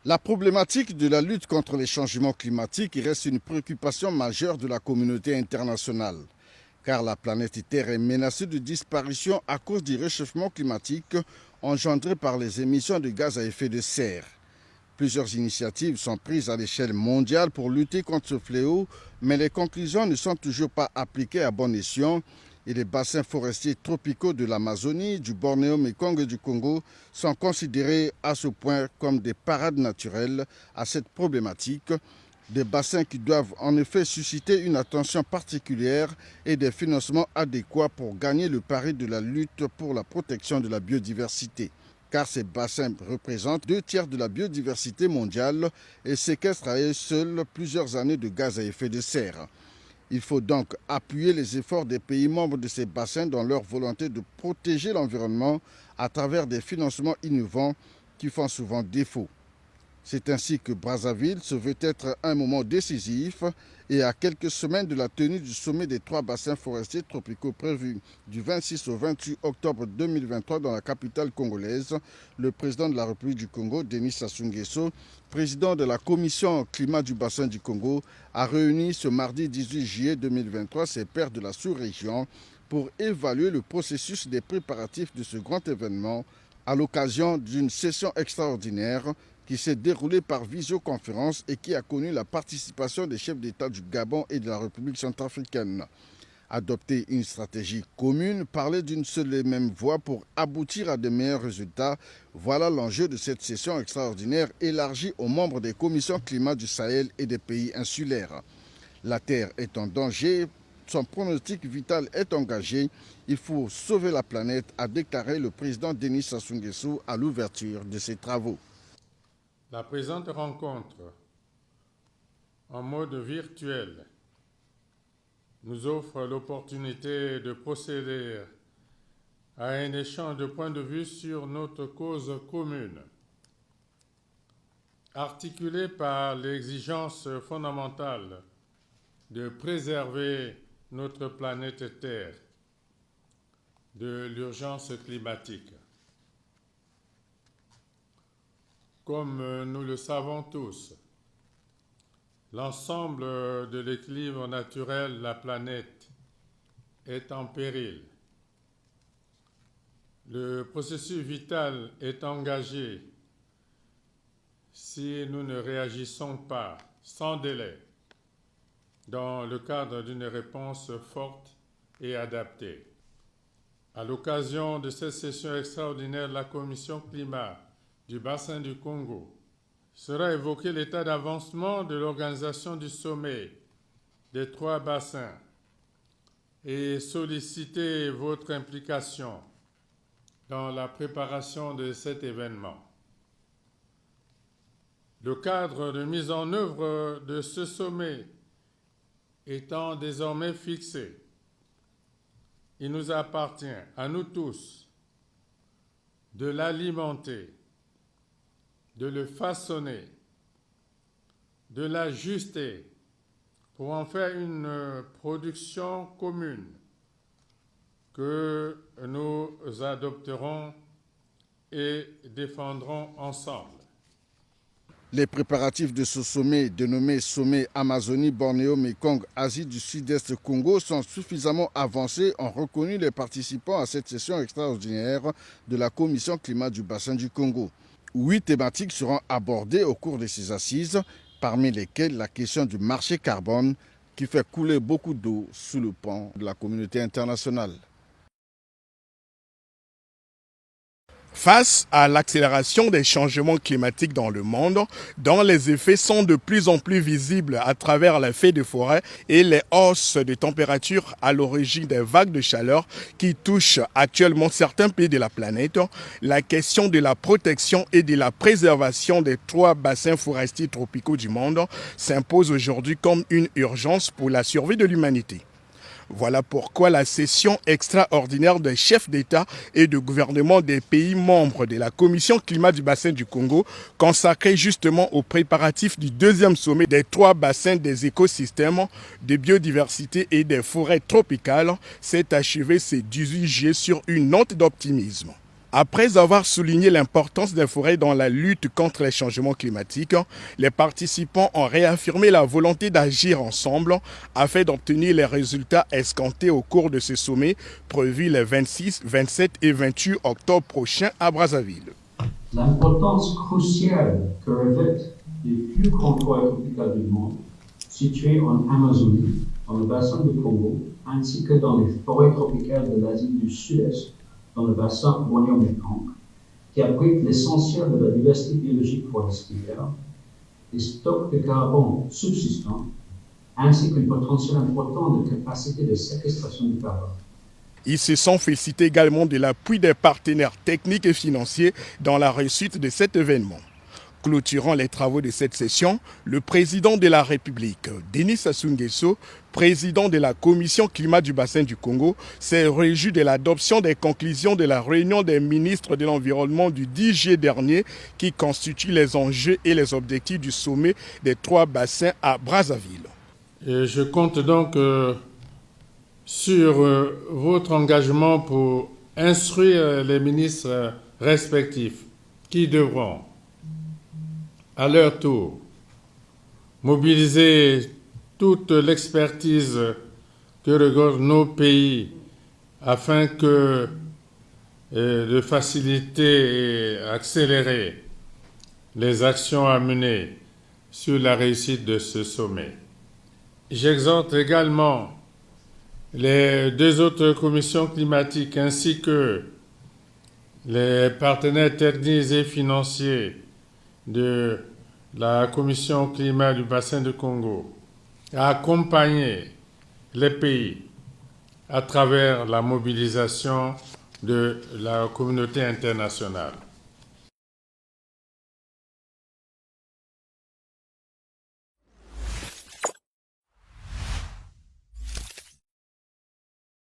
La problématique de la lutte contre les changements climatiques reste une préoccupation majeure de la communauté internationale, car la planète Terre est menacée de disparition à cause du réchauffement climatique engendré par les émissions de gaz à effet de serre. Plusieurs initiatives sont prises à l'échelle mondiale pour lutter contre ce fléau, mais les conclusions ne sont toujours pas appliquées à bon escient et les bassins forestiers tropicaux de l'Amazonie, du Bornéo, Mékong et du Congo sont considérés à ce point comme des parades naturelles à cette problématique, des bassins qui doivent en effet susciter une attention particulière et des financements adéquats pour gagner le pari de la lutte pour la protection de la biodiversité. Car ces bassins représentent 2 tiers de la biodiversité mondiale et séquestrent à eux seuls plusieurs années de gaz à effet de serre. Il faut donc appuyer les efforts des pays membres de ces bassins dans leur volonté de protéger l'environnement à travers des financements innovants qui font souvent défaut. C'est ainsi que Brazzaville se veut être un moment décisif et à quelques semaines de la tenue du sommet des 3 bassins forestiers tropicaux prévu du 26 au 28 octobre 2023 dans la capitale congolaise, le président de la République du Congo, Denis Sassou Nguesso, président de la commission climat du bassin du Congo, a réuni ce mardi 18 juillet 2023 ses pairs de la sous-région pour évaluer le processus des préparatifs de ce grand événement à l'occasion d'une session extraordinaire qui s'est déroulée par visioconférence et qui a connu la participation des chefs d'État du Gabon et de la République centrafricaine. Adopter une stratégie commune, parler d'une seule et même voix pour aboutir à de meilleurs résultats, voilà l'enjeu de cette session extraordinaire élargie aux membres des commissions climat du Sahel et des pays insulaires. La Terre est en danger, son pronostic vital est engagé, il faut sauver la planète, a déclaré le président Denis Sassou Nguesso à l'ouverture de ses travaux. La présente rencontre, en mode virtuel, nous offre l'opportunité de procéder à un échange de points de vue sur notre cause commune, articulée par l'exigence fondamentale de préserver notre planète Terre de l'urgence climatique. Comme nous le savons tous, l'ensemble de l'équilibre naturel de la planète est en péril. Le processus vital est engagé si nous ne réagissons pas sans délai dans le cadre d'une réponse forte et adaptée. À l'occasion de cette session extraordinaire de la Commission climat du bassin du Congo, sera évoqué l'état d'avancement de l'organisation du sommet des 3 bassins et solliciter votre implication dans la préparation de cet événement. Le cadre de mise en œuvre de ce sommet étant désormais fixé, il nous appartient à nous tous de l'alimenter, de le façonner, de l'ajuster pour en faire une production commune que nous adopterons et défendrons ensemble. Les préparatifs de ce sommet, dénommé Sommet Amazonie-Bornéo-Mékong Asie du Sud-Est Congo, sont suffisamment avancés, ont reconnu les participants à cette session extraordinaire de la Commission climat du bassin du Congo. 8 thématiques seront abordées au cours de ces assises, parmi lesquelles la question du marché carbone qui fait couler beaucoup d'eau sous le pont de la communauté internationale. Face à l'accélération des changements climatiques dans le monde, dont les effets sont de plus en plus visibles à travers les feux de forêt et les hausses de température à l'origine des vagues de chaleur qui touchent actuellement certains pays de la planète, la question de la protection et de la préservation des 3 bassins forestiers tropicaux du monde s'impose aujourd'hui comme une urgence pour la survie de l'humanité. Voilà pourquoi la session extraordinaire des chefs d'État et de gouvernement des pays membres de la Commission climat du bassin du Congo, consacrée justement aux préparatifs du 2e sommet des 3 bassins des écosystèmes, de biodiversité et des forêts tropicales, s'est achevée ce 18 juillet sur une note d'optimisme. Après avoir souligné l'importance des forêts dans la lutte contre les changements climatiques, les participants ont réaffirmé la volonté d'agir ensemble afin d'obtenir les résultats escomptés au cours de ce sommet prévu les 26, 27 et 28 octobre prochains à Brazzaville. L'importance cruciale que revêtent les plus grandes forêts tropicales du monde, situées en Amazonie, dans le bassin du Congo, ainsi que dans les forêts tropicales de l'Asie du Sud-Est, dans le bassin Bornéo-Mékong, qui abrite l'essentiel de la diversité biologique forestière, des stocks de carbone subsistants, ainsi qu'un potentiel important de capacité de séquestration du carbone. Ils se sont félicités également de l'appui des partenaires techniques et financiers dans la réussite de cet événement. Clôturant les travaux de cette session, le président de la République, Denis Sassou Nguesso, président de la Commission climat du bassin du Congo, s'est réjoui de l'adoption des conclusions de la réunion des ministres de l'Environnement du 10 juillet dernier qui constitue les enjeux et les objectifs du sommet des 3 bassins à Brazzaville. Et je compte donc sur votre engagement pour instruire les ministres respectifs qui devront, à leur tour, mobiliser toute l'expertise que regorgent nos pays afin de faciliter et accélérer les actions à mener sur la réussite de ce sommet. J'exhorte également les 2 autres commissions climatiques ainsi que les partenaires techniques et financiers de la Commission climat du bassin du Congo à accompagner les pays à travers la mobilisation de la communauté internationale.